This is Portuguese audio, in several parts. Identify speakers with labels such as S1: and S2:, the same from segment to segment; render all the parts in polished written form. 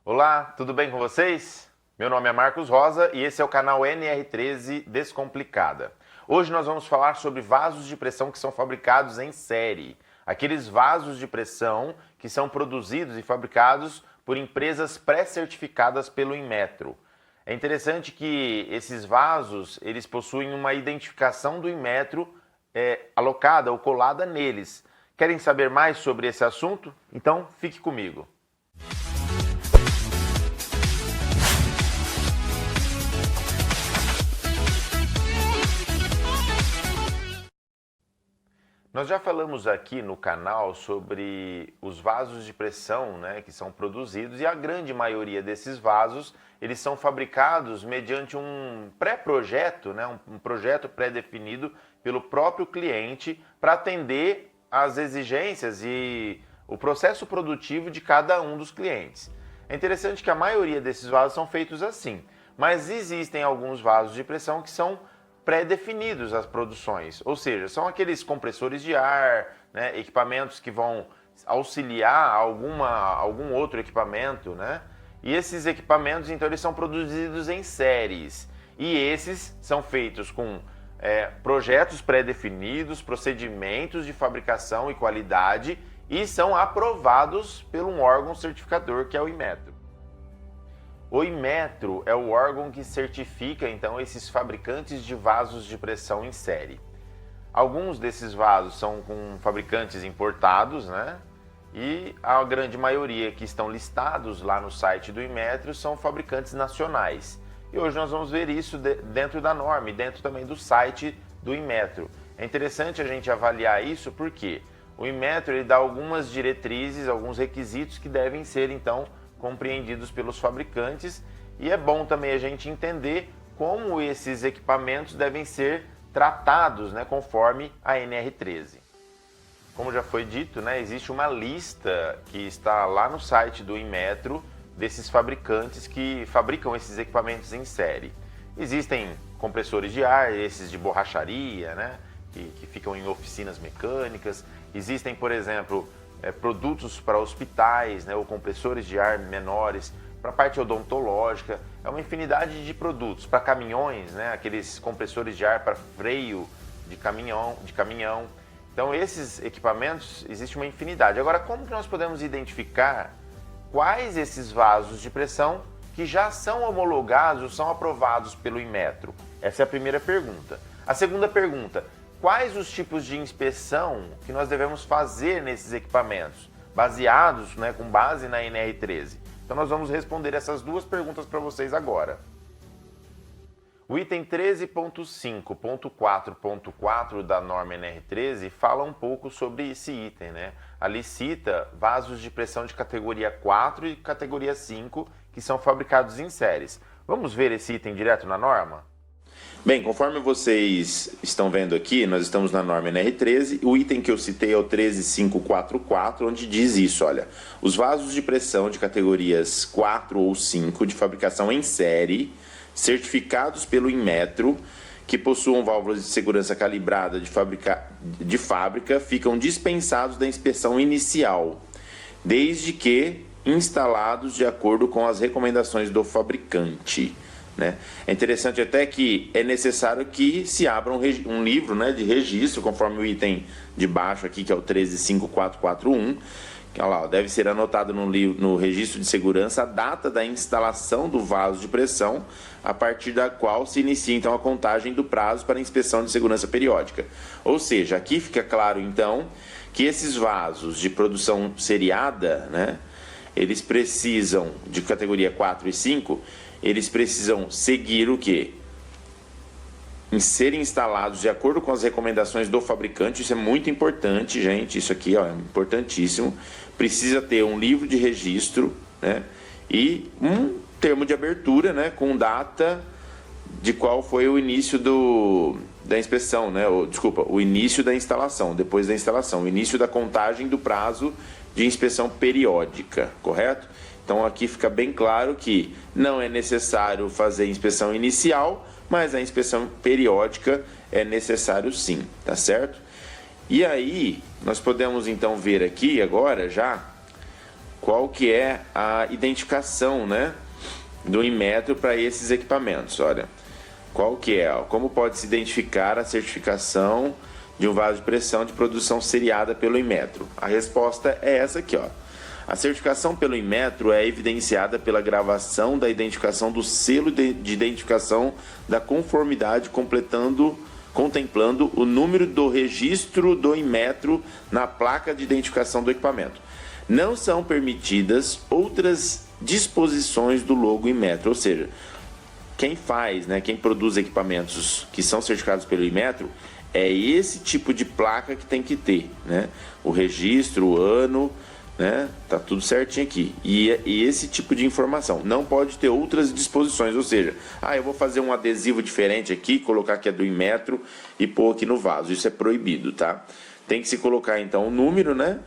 S1: Olá, tudo bem com vocês? Meu nome é Marcos Rosa e esse é o canal NR13 Descomplicada. Hoje nós vamos falar sobre vasos de pressão que são fabricados em série. Aqueles vasos de pressão que são produzidos e fabricados por empresas pré-certificadas pelo Inmetro. É interessante que esses vasos eles possuem uma identificação do Inmetro alocada ou colada neles. Querem saber mais sobre esse assunto? Então fique comigo. Nós já falamos aqui no canal sobre os vasos de pressão, que são produzidos, e a grande maioria desses vasos eles são fabricados mediante um pré-projeto, um projeto pré-definido pelo próprio cliente para atender às exigências e o processo produtivo de cada um dos clientes. É interessante que a maioria desses vasos são feitos assim, mas existem alguns vasos de pressão que são pré-definidos as produções, ou seja, são aqueles compressores de ar, equipamentos que vão auxiliar algum outro equipamento, e esses equipamentos então eles são produzidos em séries, e esses são feitos com projetos pré-definidos, procedimentos de fabricação e qualidade, e são aprovados por um órgão certificador que é o Inmetro. O Inmetro é o órgão que certifica, então, esses fabricantes de vasos de pressão em série. Alguns desses vasos são com fabricantes importados, e a grande maioria que estão listados lá no site do Inmetro são fabricantes nacionais. E hoje nós vamos ver isso dentro da norma e dentro também do site do Inmetro. É interessante a gente avaliar isso porque o Inmetro ele dá algumas diretrizes, alguns requisitos que devem ser, então, compreendidos pelos fabricantes, e é bom também a gente entender como esses equipamentos devem ser tratados, conforme a NR13. Como já foi dito, existe uma lista que está lá no site do Inmetro desses fabricantes que fabricam esses equipamentos em série. Existem compressores de ar, esses de borracharia, que ficam em oficinas mecânicas. Existem, por exemplo, produtos para hospitais, ou compressores de ar menores, para a parte odontológica, é uma infinidade de produtos, para caminhões, aqueles compressores de ar para freio de caminhão. Então esses equipamentos, existe uma infinidade. Agora, como que nós podemos identificar quais esses vasos de pressão que já são homologados ou são aprovados pelo Inmetro? Essa é a primeira pergunta. A segunda pergunta: quais os tipos de inspeção que nós devemos fazer nesses equipamentos, baseados, com base na NR13? Então nós vamos responder essas duas perguntas para vocês agora. O item 13.5.4.4 da norma NR13 fala um pouco sobre esse item, Ali cita vasos de pressão de categoria 4 e categoria 5 que são fabricados em séries. Vamos ver esse item direto na norma? Bem, conforme vocês estão vendo aqui, nós estamos na norma NR13, o item que eu citei é o 13.544, onde diz isso, olha: os vasos de pressão de categorias 4 ou 5 de fabricação em série, certificados pelo Inmetro, que possuam válvulas de segurança calibrada de fábrica, ficam dispensados da inspeção inicial, desde que instalados de acordo com as recomendações do fabricante. É interessante até que é necessário que se abra um livro de registro, conforme o item de baixo aqui, que é o 13.5.4.4.1, que deve ser anotado no registro de segurança a data da instalação do vaso de pressão, a partir da qual se inicia então a contagem do prazo para inspeção de segurança periódica. Ou seja, aqui fica claro então que esses vasos de produção seriada, eles precisam, de categoria 4 e 5, eles precisam seguir o quê? Em serem instalados de acordo com as recomendações do fabricante. Isso é muito importante, gente. Isso aqui é importantíssimo. Precisa ter um livro de registro, e um termo de abertura, com data de qual foi o início da inspeção, o início da instalação, depois da instalação, o início da contagem do prazo de inspeção periódica, correto? Então aqui fica bem claro que não é necessário fazer inspeção inicial, mas a inspeção periódica é necessário sim, tá certo? E aí nós podemos então ver aqui agora já qual que é a identificação, né, do Inmetro para esses equipamentos. Olha, qual que é? Como pode se identificar a certificação de um vaso de pressão de produção seriada pelo Inmetro? A resposta é essa aqui, ó. A certificação pelo Inmetro é evidenciada pela gravação da identificação do selo de identificação da conformidade, contemplando o número do registro do Inmetro na placa de identificação do equipamento. Não são permitidas outras disposições do logo Inmetro, ou seja, quem faz, né, quem produz equipamentos que são certificados pelo Inmetro, é esse tipo de placa que tem que ter, né? O registro, o ano, né? Tá tudo certinho aqui. E esse tipo de informação. Não pode ter outras disposições, ou seja, eu vou fazer um adesivo diferente aqui, colocar que é do Inmetro e pôr aqui no vaso. Isso é proibido, tá? Tem que se colocar então o número, né?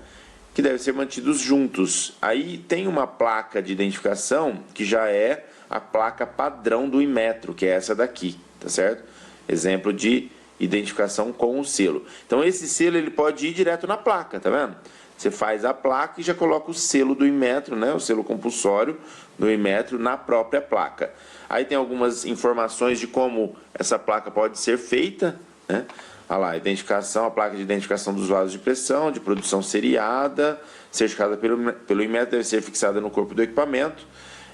S1: Que deve ser mantidos juntos. Aí tem uma placa de identificação que já é a placa padrão do Inmetro, que é essa daqui, tá certo? Exemplo de identificação com o selo. Então esse selo ele pode ir direto na placa, tá vendo? Você faz a placa e já coloca o selo do Inmetro, né? O selo compulsório do Inmetro na própria placa. Aí tem algumas informações de como essa placa pode ser feita, né? Olha lá, identificação, a placa de identificação dos vasos de pressão, de produção seriada, certificada pelo Inmetro, deve ser fixada no corpo do equipamento,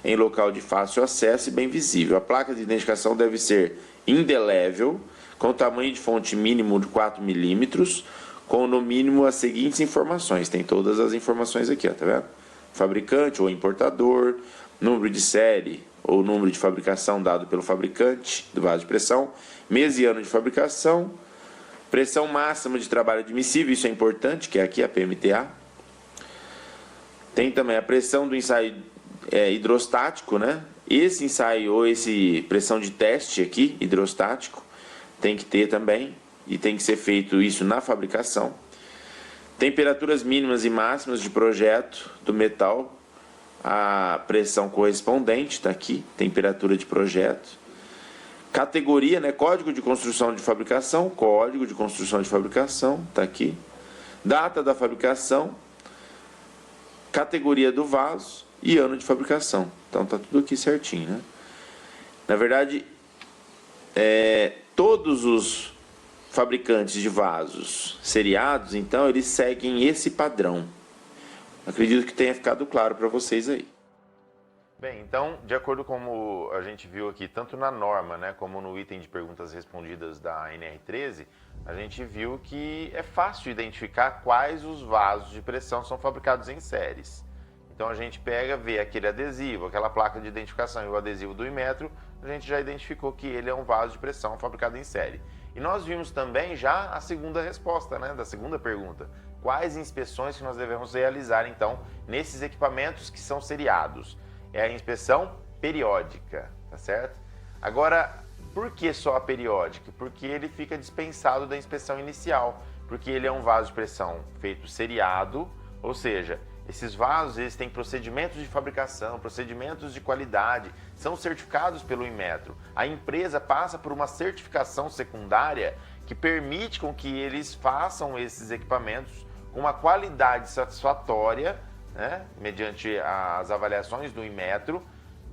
S1: em local de fácil acesso e bem visível. A placa de identificação deve ser indelével, com tamanho de fonte mínimo de 4 milímetros, com no mínimo as seguintes informações. Tem todas as informações aqui, ó, tá vendo? Fabricante ou importador, número de série ou número de fabricação dado pelo fabricante do vaso de pressão, mês e ano de fabricação, pressão máxima de trabalho admissível, isso é importante, que é aqui a PMTA. Tem também a pressão do ensaio hidrostático, né? Esse ensaio ou esse pressão de teste aqui, hidrostático, tem que ter também, e tem que ser feito isso na fabricação. Temperaturas mínimas e máximas de projeto do metal, a pressão correspondente, está aqui, temperatura de projeto. Categoria, né? Código de construção de fabricação, está aqui. Data da fabricação, categoria do vaso e ano de fabricação. Então tá tudo aqui certinho, né? Na verdade, todos os fabricantes de vasos seriados, então, eles seguem esse padrão. Acredito que tenha ficado claro para vocês aí.
S2: Bem, então, de acordo com como a gente viu aqui, tanto na norma, né, como no item de perguntas respondidas da NR13, a gente viu que é fácil identificar quais os vasos de pressão são fabricados em séries. Então a gente pega, vê aquele adesivo, aquela placa de identificação e o adesivo do Inmetro, a gente já identificou que ele é um vaso de pressão fabricado em série. E nós vimos também já a segunda resposta, né, da segunda pergunta. Quais inspeções que nós devemos realizar, então, nesses equipamentos que são seriados? É a inspeção periódica, tá certo? Agora, por que só a periódica? Porque ele fica dispensado da inspeção inicial, porque ele é um vaso de pressão feito seriado, ou seja, esses vasos eles têm procedimentos de fabricação, procedimentos de qualidade, são certificados pelo Inmetro. A empresa passa por uma certificação secundária que permite com que eles façam esses equipamentos com uma qualidade satisfatória, né, mediante as avaliações do Inmetro,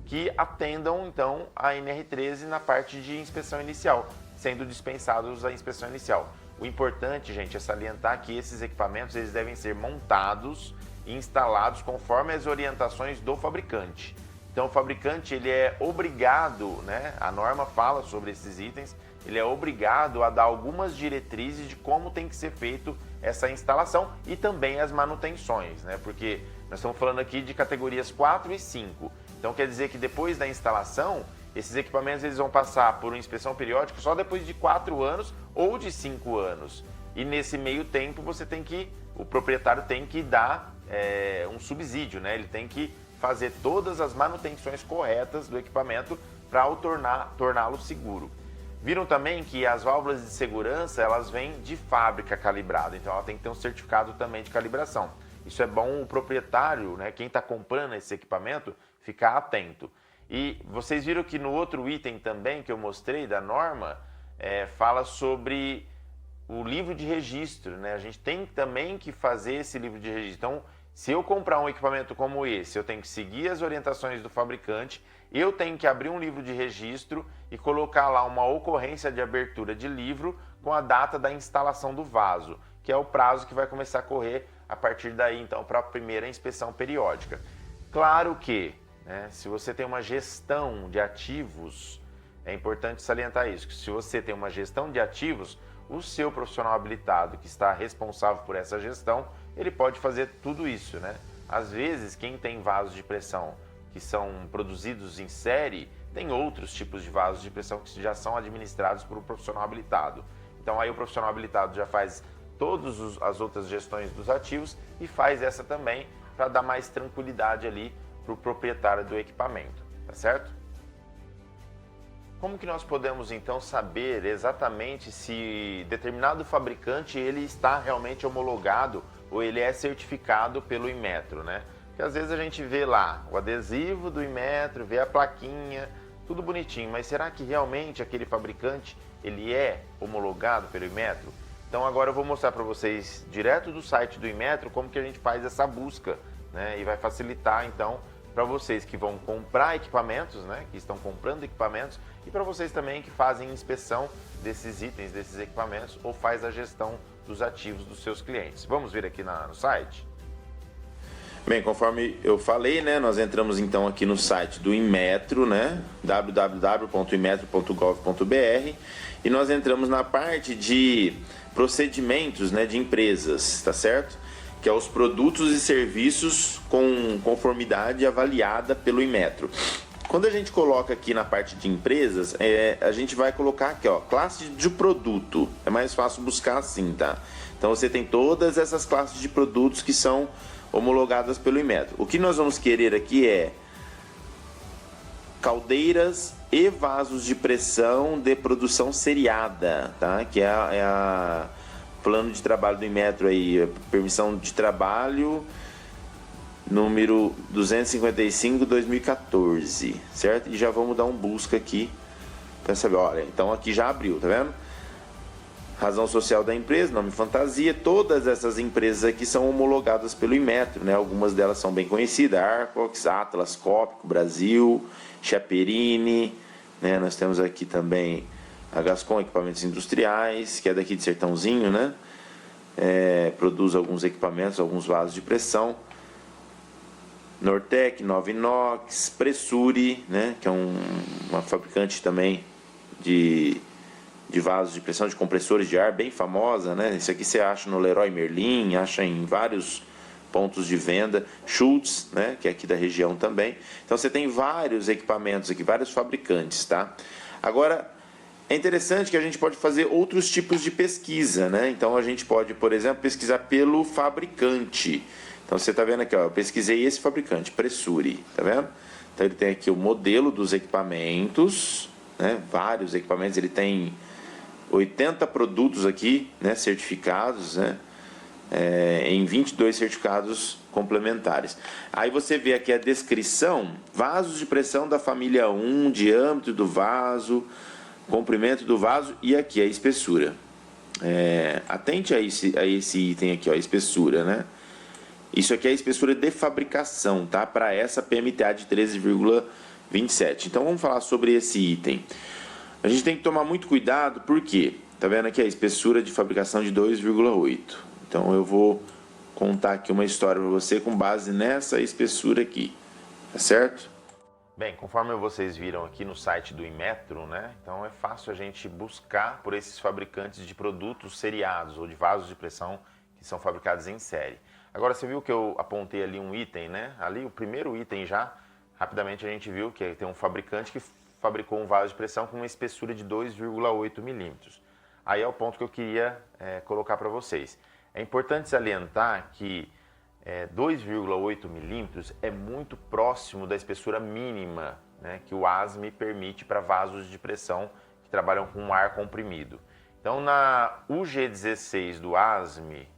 S2: que atendam então a NR13 na parte de inspeção inicial, sendo dispensados a inspeção inicial. O importante, gente, é salientar que esses equipamentos eles devem ser montados e instalados conforme as orientações do fabricante. Então o fabricante ele é obrigado, né, a norma fala sobre esses itens, ele é obrigado a dar algumas diretrizes de como tem que ser feito essa instalação e também as manutenções, né, porque nós estamos falando aqui de categorias 4 e 5. Então quer dizer que depois da instalação, esses equipamentos eles vão passar por uma inspeção periódica só depois de 4 anos ou de 5 anos. E nesse meio tempo o proprietário tem que dar um subsídio, né? Ele tem que fazer todas as manutenções corretas do equipamento para torná-lo seguro. Viram também que as válvulas de segurança elas vêm de fábrica calibrada, então ela tem que ter um certificado também de calibração. Isso é bom o proprietário, né, quem está comprando esse equipamento, ficar atento. E vocês viram que no outro item também que eu mostrei da norma, fala sobre o livro de registro, né? A gente tem também que fazer esse livro de registro. Então,
S1: Se eu comprar um equipamento como esse, eu tenho que seguir as orientações do fabricante, eu tenho que abrir um livro de registro e colocar lá uma ocorrência de abertura de livro com a data da instalação do vaso, que é o prazo que vai começar a correr a partir daí, então, para a primeira inspeção periódica. Claro que, né, se você tem uma gestão de ativos, é importante salientar isso, que se você tem uma gestão de ativos, o seu profissional habilitado que está responsável por essa gestão, ele pode fazer tudo isso, né? Às vezes, quem tem vasos de pressão que são produzidos em série, tem outros tipos de vasos de pressão que já são administrados por um profissional habilitado. Então aí o profissional habilitado já faz todas as outras gestões dos ativos e faz essa também para dar mais tranquilidade ali para o proprietário do equipamento, tá certo? Como que nós podemos então saber exatamente se determinado fabricante ele está realmente homologado ou ele é certificado pelo Inmetro, né? Porque às vezes a gente vê lá o adesivo do Inmetro, vê a plaquinha, tudo bonitinho, mas será que realmente aquele fabricante ele é homologado pelo Inmetro? Então agora eu vou mostrar para vocês direto do site do Inmetro como que a gente faz essa busca, né? E vai facilitar então para vocês que vão comprar equipamentos, né? Que estão comprando equipamentos e para vocês também que fazem inspeção desses itens, desses equipamentos ou faz a gestão dos ativos dos seus clientes. Vamos ver aqui no site?
S2: Bem, conforme eu falei, né, nós entramos então aqui no site do Inmetro, né, www.inmetro.gov.br, e nós entramos na parte de procedimentos, né, de empresas, tá certo? Que é os produtos e serviços com conformidade avaliada pelo Inmetro. Quando a gente coloca aqui na parte de empresas, a gente vai colocar aqui, ó, classe de produto. É mais fácil buscar assim, tá? Então você tem todas essas classes de produtos que são homologadas pelo Inmetro. O que nós vamos querer aqui é caldeiras e vasos de pressão de produção seriada, tá? Que é a plano de trabalho do Inmetro aí, permissão de trabalho número 255/2014, certo? E já vamos dar um busca aqui para saber, olha, então aqui já abriu, tá vendo? Razão social da empresa, nome fantasia, todas essas empresas aqui são homologadas pelo Inmetro, né? Algumas delas são bem conhecidas, Arcox, Atlas Copco, Brasil, Chaperini, né? Nós temos aqui também a Gascon Equipamentos Industriais, que é daqui de Sertãozinho, né? Produz alguns equipamentos, alguns vasos de pressão. Nortec, Nova Inox, Pressuri, né? Que é uma fabricante também de vasos de pressão, de compressores de ar, bem famosa, né? Isso aqui você acha no Leroy Merlin, acha em vários pontos de venda. Schultz, né? Que é aqui da região também. Então você tem vários equipamentos aqui, vários fabricantes, tá? Agora, é interessante que a gente pode fazer outros tipos de pesquisa, né? Então a gente pode, por exemplo, pesquisar pelo fabricante. Então você está vendo aqui, ó, eu pesquisei esse fabricante, Pressuri, tá vendo? Então ele tem aqui o modelo dos equipamentos, né? Vários equipamentos, ele tem 80 produtos aqui, né? Certificados, né? Em 22 certificados complementares. Aí você vê aqui a descrição, vasos de pressão da família 1, diâmetro do vaso, comprimento do vaso e aqui a espessura. Atente a esse item aqui, ó, a espessura, né? Isso aqui é a espessura de fabricação, tá? Para essa PMTA de 13,27. Então vamos falar sobre esse item. A gente tem que tomar muito cuidado, porque tá vendo aqui a espessura de fabricação de 2,8. Então eu vou contar aqui uma história para você com base nessa espessura aqui, tá certo?
S1: Bem, conforme vocês viram aqui no site do Inmetro, né? Então é fácil a gente buscar por esses fabricantes de produtos seriados ou de vasos de pressão que são fabricados em série. Agora você viu que eu apontei ali um item, né? Ali o primeiro item já, rapidamente a gente viu que tem um fabricante que fabricou um vaso de pressão com uma espessura de 2,8 milímetros. Aí é o ponto que eu queria colocar para vocês. É importante salientar que 2,8 milímetros é muito próximo da espessura mínima, né, que o ASME permite para vasos de pressão que trabalham com ar comprimido. Então, na UG16 do ASME,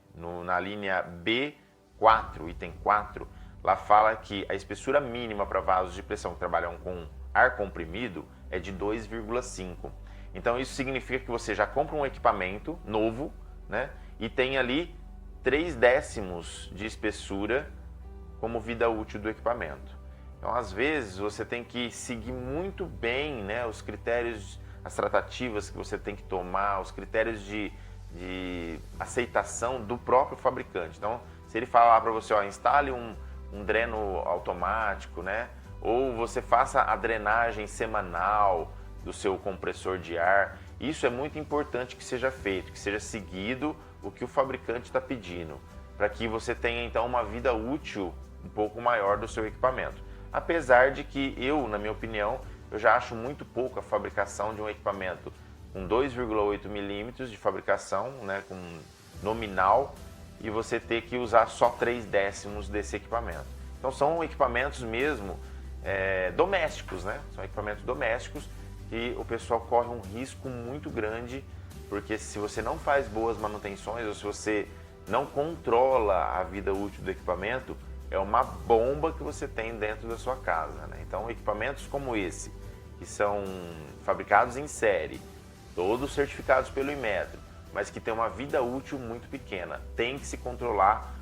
S1: na linha B4, item 4, lá fala que a espessura mínima para vasos de pressão que trabalham com ar comprimido é de 2,5. Então, isso significa que você já compra um equipamento novo, né, e tem ali 3/10 de espessura como vida útil do equipamento. Então, às vezes, você tem que seguir muito bem, né, os critérios, as tratativas que você tem que tomar, os critérios de aceitação do próprio fabricante. Então, se ele falar para você, ó, instale um dreno automático, né, ou você faça a drenagem semanal do seu compressor de ar, isso é muito importante que seja feito, que seja seguido o que o fabricante está pedindo, para que você tenha então uma vida útil um pouco maior do seu equipamento. Apesar de que eu, na minha opinião, eu já acho muito pouco a fabricação de um equipamento com 2,8 milímetros de fabricação, né, com nominal, e você ter que usar só 3/10 desse equipamento. Então são equipamentos mesmo domésticos, né? São equipamentos domésticos que o pessoal corre um risco muito grande, porque se você não faz boas manutenções ou se você não controla a vida útil do equipamento, é uma bomba que você tem dentro da sua casa, né? Então equipamentos como esse, que são fabricados em série, todos certificados pelo Inmetro, mas que tem uma vida útil muito pequena, tem que se controlar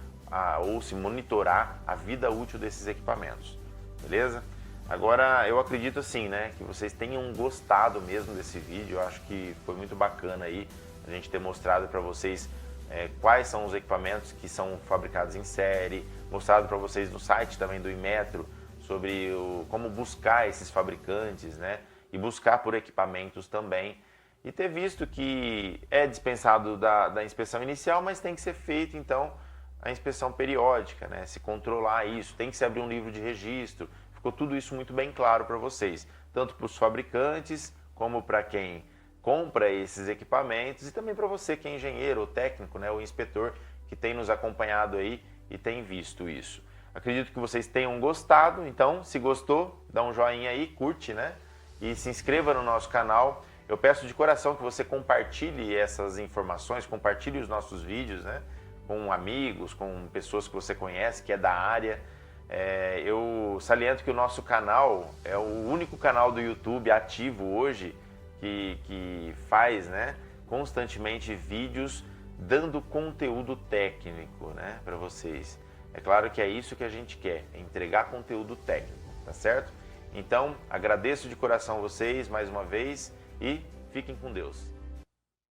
S1: ou se monitorar a vida útil desses equipamentos, beleza? Agora, eu acredito assim, né, que vocês tenham gostado mesmo desse vídeo. Eu acho que foi muito bacana aí a gente ter mostrado para vocês quais são os equipamentos que são fabricados em série, mostrado para vocês no site também do Inmetro sobre como buscar esses fabricantes, né, e buscar por equipamentos também, e ter visto que é dispensado da inspeção inicial, mas tem que ser feito então a inspeção periódica, né, se controlar isso, tem que se abrir um livro de registro. Ficou tudo isso muito bem claro para vocês, tanto para os fabricantes, como para quem compra esses equipamentos, e também para você que é engenheiro ou técnico, né, ou inspetor, que tem nos acompanhado aí e tem visto isso. Acredito que vocês tenham gostado, então se gostou, dá um joinha aí, curte, né, e se inscreva no nosso canal. Eu peço de coração que você compartilhe essas informações, compartilhe os nossos vídeos, né, com amigos, com pessoas que você conhece, que é da área. Eu saliento que o nosso canal é o único canal do YouTube ativo hoje que faz, né, constantemente vídeos dando conteúdo técnico, né, para vocês. É claro que é isso que a gente quer, é entregar conteúdo técnico, tá certo? Então, agradeço de coração vocês mais uma vez e fiquem com Deus.